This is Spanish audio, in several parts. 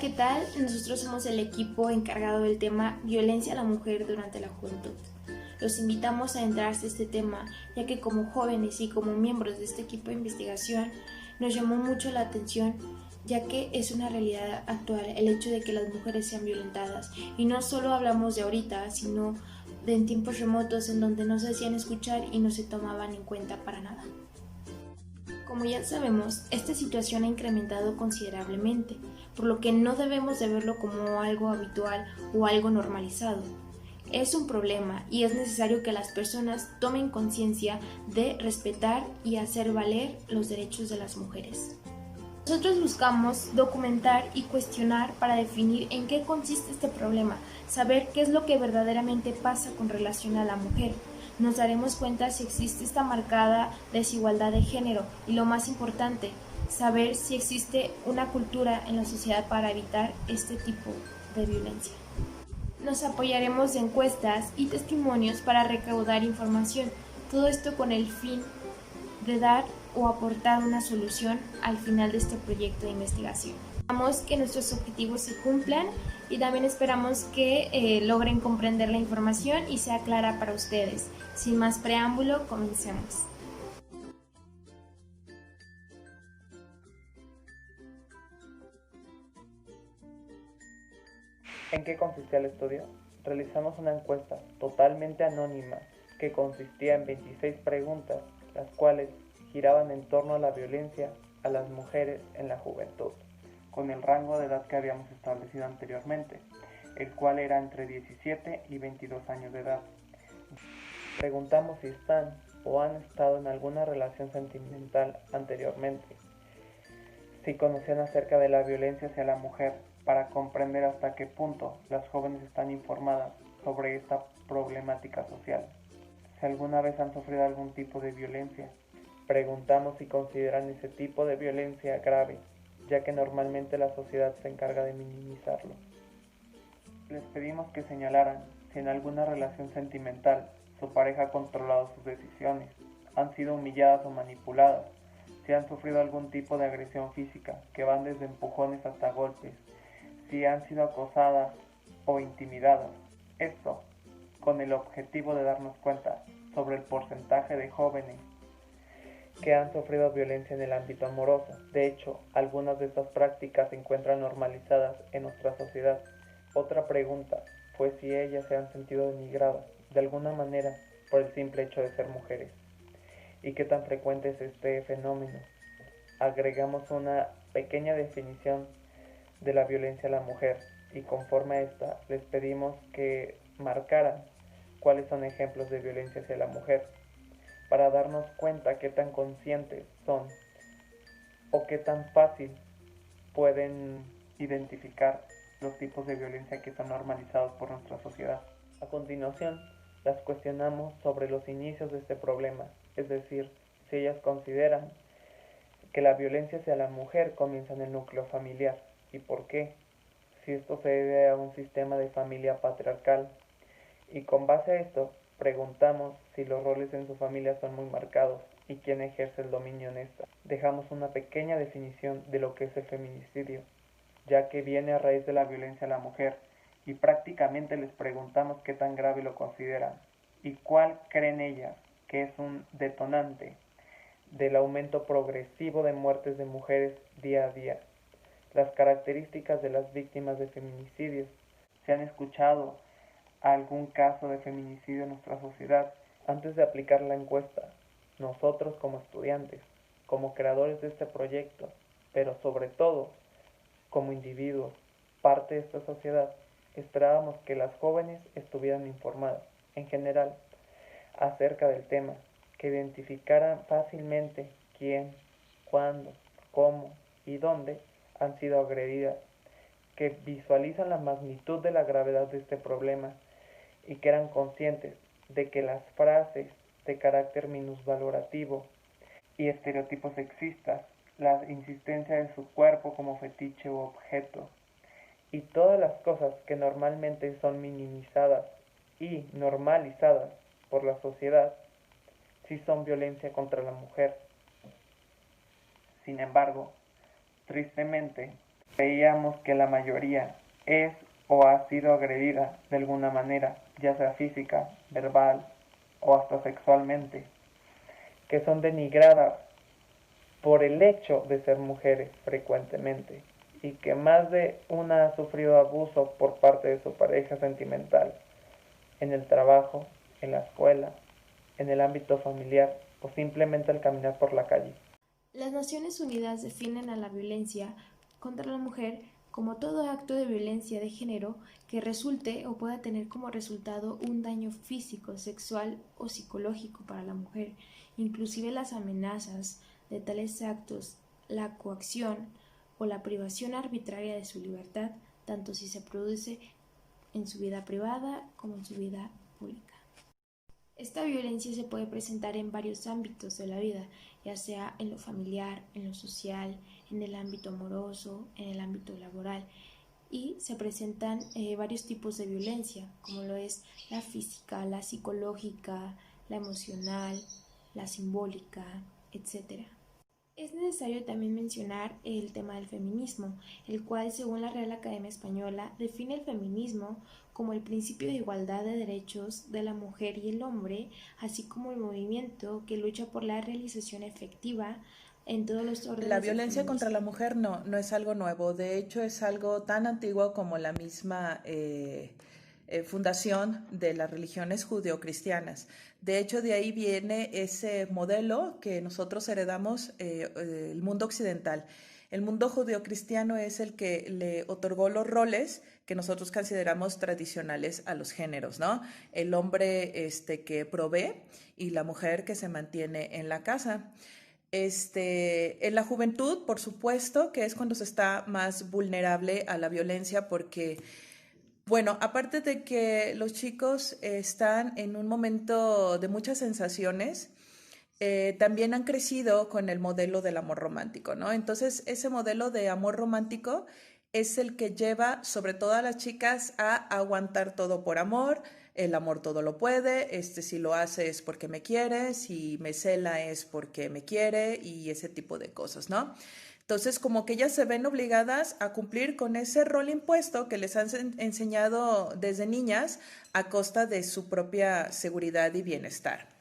¿qué tal? Nosotros somos el equipo encargado del tema violencia a la mujer durante la juventud. Los invitamos a entrarse a este tema, ya que como jóvenes y como miembros de este equipo de investigación nos llamó mucho la atención, ya que es una realidad actual el hecho de que las mujeres sean violentadas. Y no solo hablamos de ahorita, sino de en tiempos remotos en donde no se hacían escuchar y no se tomaban en cuenta para nada. Como ya sabemos, esta situación ha incrementado considerablemente, por lo que no debemos de verlo como algo habitual o algo normalizado. Es un problema y es necesario que las personas tomen conciencia de respetar y hacer valer los derechos de las mujeres. Nosotros buscamos documentar y cuestionar para definir en qué consiste este problema, saber qué es lo que verdaderamente pasa con relación a la mujer. Nos daremos cuenta si existe esta marcada desigualdad de género y, lo más importante, saber si existe una cultura en la sociedad para evitar este tipo de violencia. Nos apoyaremos de encuestas y testimonios para recaudar información, todo esto con el fin de dar o aportar una solución al final de este proyecto de investigación. Esperamos que nuestros objetivos se cumplan y también esperamos que logren comprender la información y sea clara para ustedes. Sin más preámbulo, comencemos. ¿En qué consistía el estudio? Realizamos una encuesta totalmente anónima que consistía en 26 preguntas, las cuales giraban en torno a la violencia a las mujeres en la juventud, con el rango de edad que habíamos establecido anteriormente, el cual era entre 17 y 22 años de edad. Preguntamos si están o han estado en alguna relación sentimental anteriormente, si conocían acerca de la violencia hacia la mujer, para comprender hasta qué punto las jóvenes están informadas sobre esta problemática social, si alguna vez han sufrido algún tipo de violencia. Preguntamos si consideran ese tipo de violencia grave, ya que normalmente la sociedad se encarga de minimizarlo. Les pedimos que señalaran si en alguna relación sentimental su pareja ha controlado sus decisiones, han sido humilladas o manipuladas, si han sufrido algún tipo de agresión física, que van desde empujones hasta golpes, si han sido acosadas o intimidadas. Esto con el objetivo de darnos cuenta sobre el porcentaje de jóvenes que han sufrido violencia en el ámbito amoroso. De hecho, algunas de estas prácticas se encuentran normalizadas en nuestra sociedad. Otra pregunta fue si ellas se han sentido denigradas de alguna manera por el simple hecho de ser mujeres. ¿Y qué tan frecuente es este fenómeno? Agregamos una pequeña definición de la violencia a la mujer y conforme a esta les pedimos que marcaran cuáles son ejemplos de violencia hacia la mujer para darnos cuenta qué tan conscientes son o qué tan fácil pueden identificar los tipos de violencia que son normalizados por nuestra sociedad. A continuación, las cuestionamos sobre los inicios de este problema, es decir, si ellas consideran que la violencia hacia la mujer comienza en el núcleo familiar y por qué, si esto se debe a un sistema de familia patriarcal. Y con base a esto, preguntamos si los roles en su familia son muy marcados y quién ejerce el dominio en esta. Dejamos una pequeña definición de lo que es el feminicidio, ya que viene a raíz de la violencia a la mujer, y prácticamente les preguntamos qué tan grave lo consideran y cuál creen ellas que es un detonante del aumento progresivo de muertes de mujeres día a día. Las características de las víctimas de feminicidios. ¿Se han escuchado algún caso de feminicidio en nuestra sociedad? Antes de aplicar la encuesta, nosotros como estudiantes, como creadores de este proyecto, pero sobre todo como individuos, parte de esta sociedad, esperábamos que las jóvenes estuvieran informadas, en general, acerca del tema, que identificaran fácilmente quién, cuándo, cómo y dónde han sido agredidas, que visualizan la magnitud de la gravedad de este problema y que eran conscientes de que las frases de carácter minusvalorativo y estereotipos sexistas, la insistencia de su cuerpo como fetiche u objeto, y todas las cosas que normalmente son minimizadas y normalizadas por la sociedad, sí son violencia contra la mujer. Sin embargo, tristemente, Veíamos que la mayoría es o ha sido agredida de alguna manera, ya sea física, verbal o hasta sexualmente, que son denigradas por el hecho de ser mujeres frecuentemente y que más de una ha sufrido abuso por parte de su pareja sentimental en el trabajo, en la escuela, en el ámbito familiar o simplemente al caminar por la calle. Las Naciones Unidas definen a la violencia contra la mujer como todo acto de violencia de género que resulte o pueda tener como resultado un daño físico, sexual o psicológico para la mujer, inclusive las amenazas de tales actos, la coacción o la privación arbitraria de su libertad, tanto si se produce en su vida privada como en su vida pública. Esta violencia se puede presentar en varios ámbitos de la vida, ya sea en lo familiar, en lo social, en el ámbito amoroso, en el ámbito laboral, y se presentan varios tipos de violencia, como lo es la física, la psicológica, la emocional, la simbólica, etc. Es necesario también mencionar el tema del feminismo, el cual, según la Real Academia Española, define el feminismo como el principio de igualdad de derechos de la mujer y el hombre, así como el movimiento que lucha por la realización efectiva en todos los órdenes La del violencia contra feminismo. la mujer no es algo nuevo, de hecho es algo tan antiguo como la misma fundación de las religiones judeocristianas. De hecho, de ahí viene ese modelo que nosotros heredamos el mundo occidental. El mundo judeocristiano es el que le otorgó los roles que nosotros consideramos tradicionales a los géneros, ¿no? El hombre que provee y la mujer que se mantiene en la casa. En la juventud, por supuesto, que es cuando se está más vulnerable a la violencia porque, bueno, aparte de que los chicos están en un momento de muchas sensaciones, también han crecido con el modelo del amor romántico, ¿no? Entonces, ese modelo de amor romántico es el que lleva sobre todo a las chicas a aguantar todo por amor, el amor todo lo puede, si lo hace es porque me quiere, si me cela es porque me quiere y ese tipo de cosas, ¿no? Entonces, como que ellas se ven obligadas a cumplir con ese rol impuesto que les han enseñado desde niñas a costa de su propia seguridad y bienestar.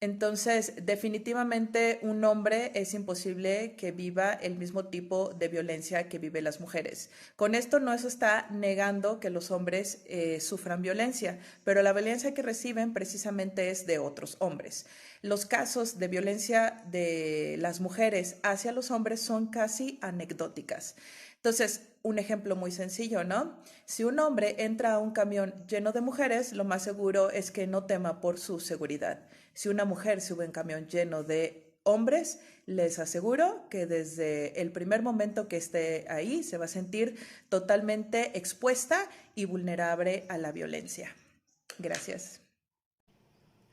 Entonces, definitivamente un hombre es imposible que viva el mismo tipo de violencia que viven las mujeres. Con esto no se está negando que los hombres sufran violencia, pero la violencia que reciben precisamente es de otros hombres. Los casos de violencia de las mujeres hacia los hombres son casi anecdóticas. Entonces, un ejemplo muy sencillo, ¿no? Si un hombre entra a un camión lleno de mujeres, lo más seguro es que no tema por su seguridad. Si una mujer sube un camión lleno de hombres, les aseguro que desde el primer momento que esté ahí se va a sentir totalmente expuesta y vulnerable a la violencia. Gracias.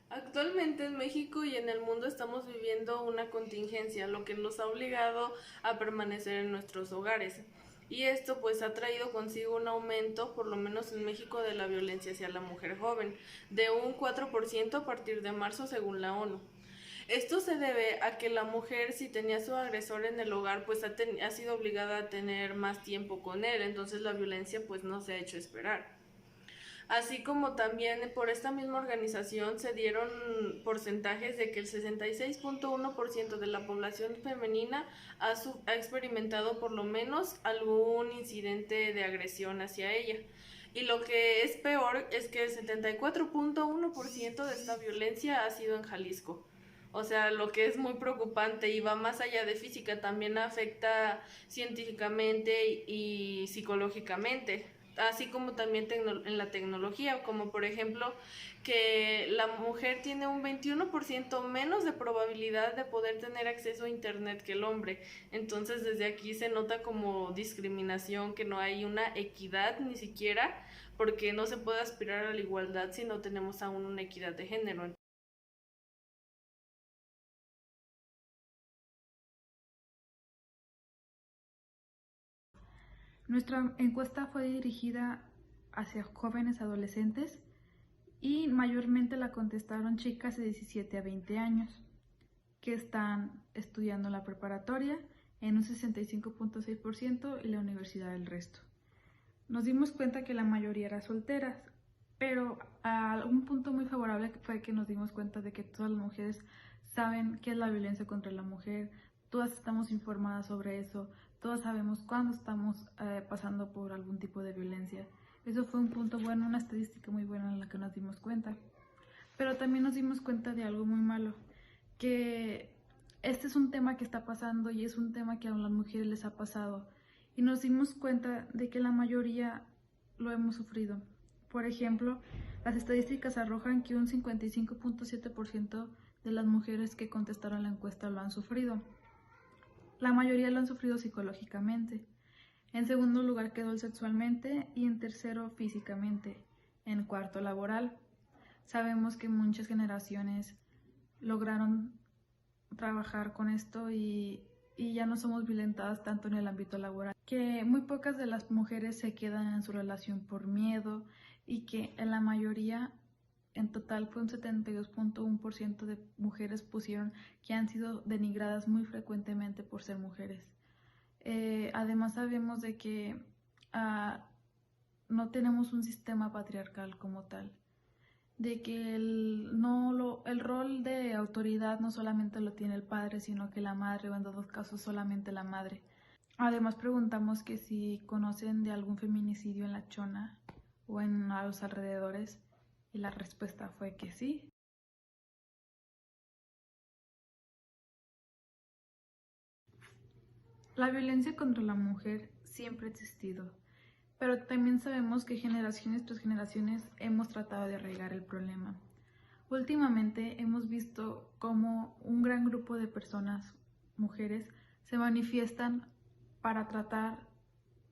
Actualmente en México y en el mundo estamos viviendo una contingencia, lo que nos ha obligado a permanecer en nuestros hogares. Y esto pues ha traído consigo un aumento, por lo menos en México, de la violencia hacia la mujer joven, de un 4% a partir de marzo según la ONU. Esto se debe a que la mujer, si tenía a su agresor en el hogar, pues ha sido obligada a tener más tiempo con él, entonces la violencia pues no se ha hecho esperar. Así como también por esta misma organización se dieron porcentajes de que el 66.1% de la población femenina ha experimentado por lo menos algún incidente de agresión hacia ella. Y lo que es peor es que el 74.1% de esta violencia ha sido en Jalisco. O sea, lo que es muy preocupante y va más allá de física, también afecta científicamente y psicológicamente, así como también en la tecnología, como por ejemplo que la mujer tiene un 21% menos de probabilidad de poder tener acceso a internet que el hombre. Entonces desde aquí se nota como discriminación, que no hay una equidad ni siquiera, porque no se puede aspirar a la igualdad si no tenemos aún una equidad de género. Nuestra encuesta fue dirigida hacia jóvenes adolescentes y mayormente la contestaron chicas de 17 a 20 años que están estudiando en la preparatoria en un 65.6% y la universidad el resto. Nos dimos cuenta que la mayoría eran solteras, pero un punto muy favorable fue que nos dimos cuenta de que todas las mujeres saben qué es la violencia contra la mujer, todas estamos informadas sobre eso, todas sabemos cuándo estamos pasando por algún tipo de violencia. Eso fue un punto bueno, una estadística muy buena en la que nos dimos cuenta. Pero también nos dimos cuenta de algo muy malo, que este es un tema que está pasando y es un tema que a las mujeres les ha pasado. Y nos dimos cuenta de que la mayoría lo hemos sufrido. Por ejemplo, las estadísticas arrojan que un 55.7% de las mujeres que contestaron la encuesta lo han sufrido. La mayoría lo han sufrido psicológicamente. En segundo lugar quedó sexualmente y en tercero físicamente. En cuarto laboral. Sabemos que muchas generaciones lograron trabajar con esto y ya no somos violentadas tanto en el ámbito laboral, que muy pocas de las mujeres se quedan en su relación por miedo y que en la mayoría, en total fue un 72.1% de mujeres pusieron que han sido denigradas muy frecuentemente por ser mujeres. Además sabemos de que no tenemos un sistema patriarcal como tal, de que el rol de autoridad no solamente lo tiene el padre, sino que la madre, o en todos casos solamente la madre. Además preguntamos que si conocen de algún feminicidio en La Chona o en los alrededores, y la respuesta fue que sí. La violencia contra la mujer siempre ha existido, pero también sabemos que generaciones tras generaciones hemos tratado de arraigar el problema. Últimamente hemos visto cómo un gran grupo de personas, mujeres, se manifiestan para tratar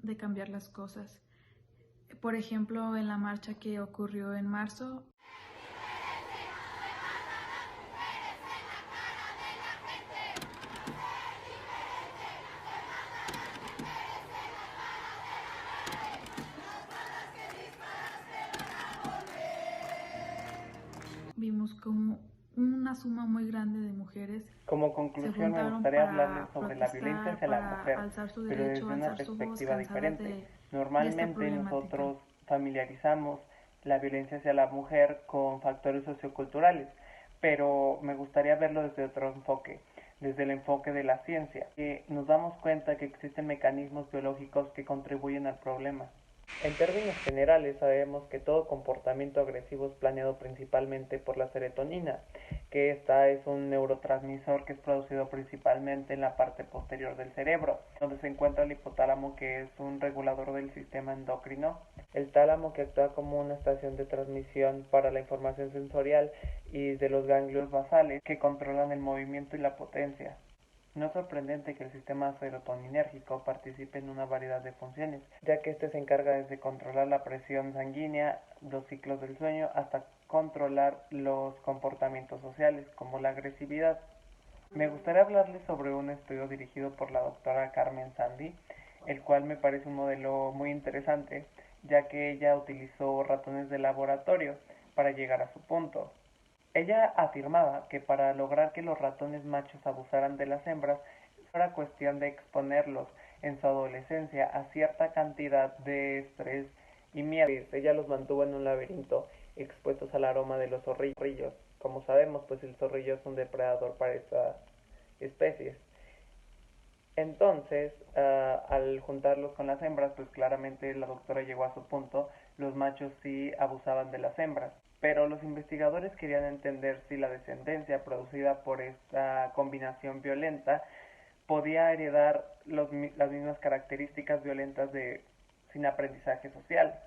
de cambiar las cosas. Por ejemplo, en la marcha que ocurrió en marzo, vimos como una suma muy grande de mujeres. Como conclusión, me gustaría hablarles sobre la violencia hacia la mujer, pero desde una perspectiva diferente. Normalmente nosotros familiarizamos la violencia hacia la mujer con factores socioculturales, pero me gustaría verlo desde otro enfoque, desde el enfoque de la ciencia, que nos damos cuenta que existen mecanismos biológicos que contribuyen al problema. En términos generales, sabemos que todo comportamiento agresivo es planeado principalmente por la serotonina, que esta es un neurotransmisor que es producido principalmente en la parte posterior del cerebro, donde se encuentra el hipotálamo, que es un regulador del sistema endocrino, el tálamo, que actúa como una estación de transmisión para la información sensorial, y de los ganglios basales, que controlan el movimiento y la potencia. No es sorprendente que el sistema serotoninérgico participe en una variedad de funciones, ya que este se encarga desde controlar la presión sanguínea, los ciclos del sueño, hasta controlar los comportamientos sociales, como la agresividad. Me gustaría hablarles sobre un estudio dirigido por la doctora Carmen Sandy, el cual me parece un modelo muy interesante, ya que ella utilizó ratones de laboratorio para llegar a su punto. Ella afirmaba que para lograr que los ratones machos abusaran de las hembras, era cuestión de exponerlos en su adolescencia a cierta cantidad de estrés y miedo. Ella los mantuvo en un laberinto, expuestos al aroma de los zorrillos. Como sabemos, pues el zorrillo es un depredador para estas especies. Entonces, al juntarlos con las hembras, pues claramente la doctora llegó a su punto, los machos sí abusaban de las hembras. Pero los investigadores querían entender si la descendencia producida por esta combinación violenta podía heredar las mismas características violentas sin aprendizaje social.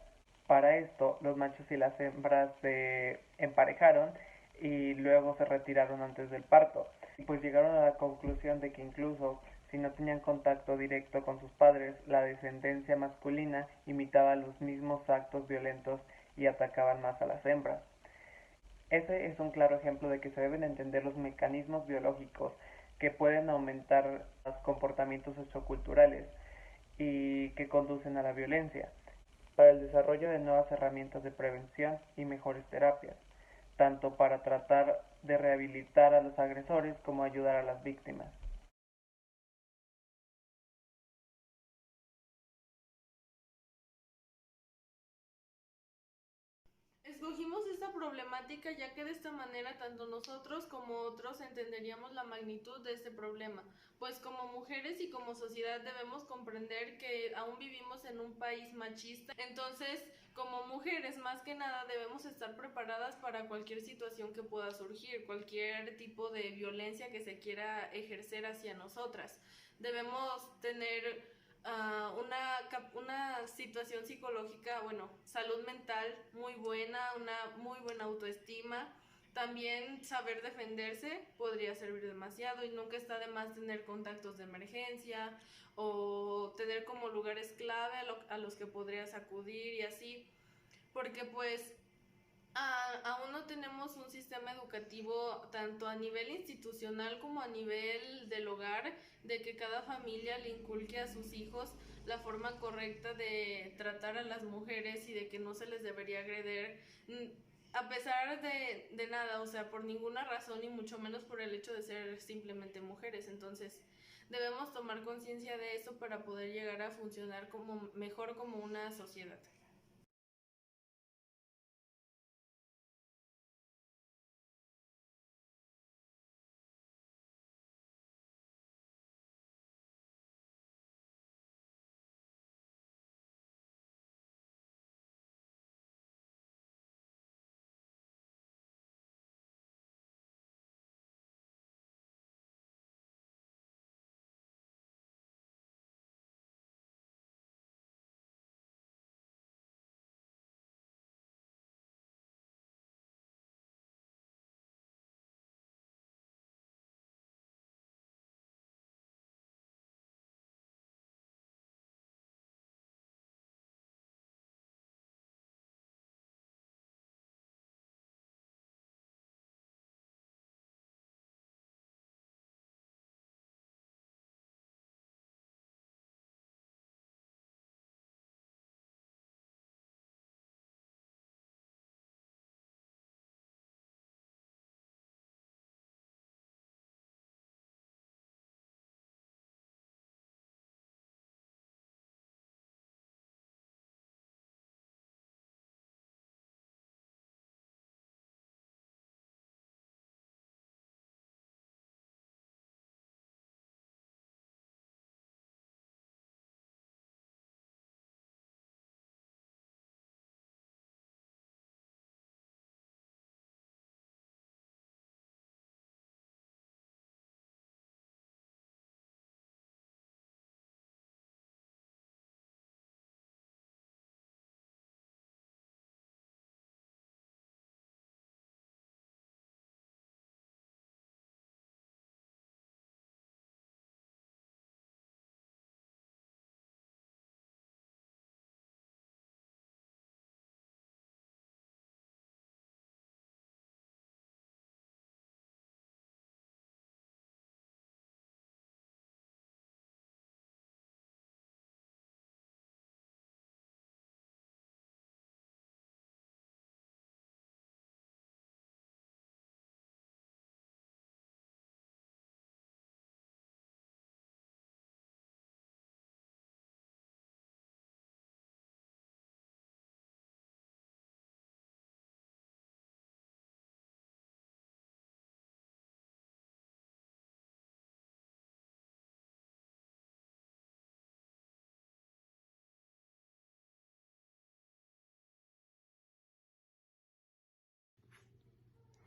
Para esto, los machos y las hembras se emparejaron y luego se retiraron antes del parto. Pues llegaron a la conclusión de que incluso si no tenían contacto directo con sus padres, la descendencia masculina imitaba los mismos actos violentos y atacaban más a las hembras. Ese es un claro ejemplo de que se deben entender los mecanismos biológicos que pueden aumentar los comportamientos socioculturales y que conducen a la violencia, para el desarrollo de nuevas herramientas de prevención y mejores terapias, tanto para tratar de rehabilitar a los agresores como ayudar a las víctimas. Escogimos esta problemática ya que de esta manera tanto nosotros como otros entenderíamos la magnitud de este problema, pues como mujeres y como sociedad debemos comprender que aún vivimos en un país machista, entonces como mujeres más que nada debemos estar preparadas para cualquier situación que pueda surgir, cualquier tipo de violencia que se quiera ejercer hacia nosotras. Debemos tener una situación psicológica, bueno, salud mental muy buena, una muy buena autoestima. También saber defenderse podría servir demasiado y nunca está de más tener contactos de emergencia o tener como lugares clave a los que podrías acudir y así, porque pues aún no tenemos un sistema educativo tanto a nivel institucional como a nivel del hogar, de que cada familia le inculque a sus hijos la forma correcta de tratar a las mujeres y de que no se les debería agredir a pesar de nada, o sea, por ninguna razón y mucho menos por el hecho de ser simplemente mujeres. Entonces debemos tomar conciencia de eso para poder llegar a funcionar como mejor como una sociedad.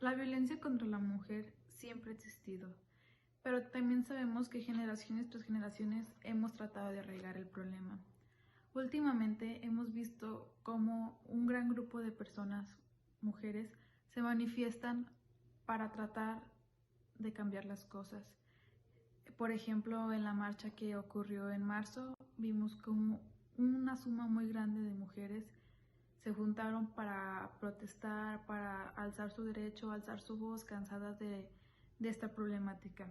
La violencia contra la mujer siempre ha existido, pero también sabemos que generaciones tras generaciones hemos tratado de arraigar el problema. Últimamente hemos visto cómo un gran grupo de personas, mujeres, se manifiestan para tratar de cambiar las cosas. Por ejemplo, en la marcha que ocurrió en marzo, vimos como una suma muy grande de mujeres se juntaron para protestar, para alzar su derecho, alzar su voz, cansadas de esta problemática.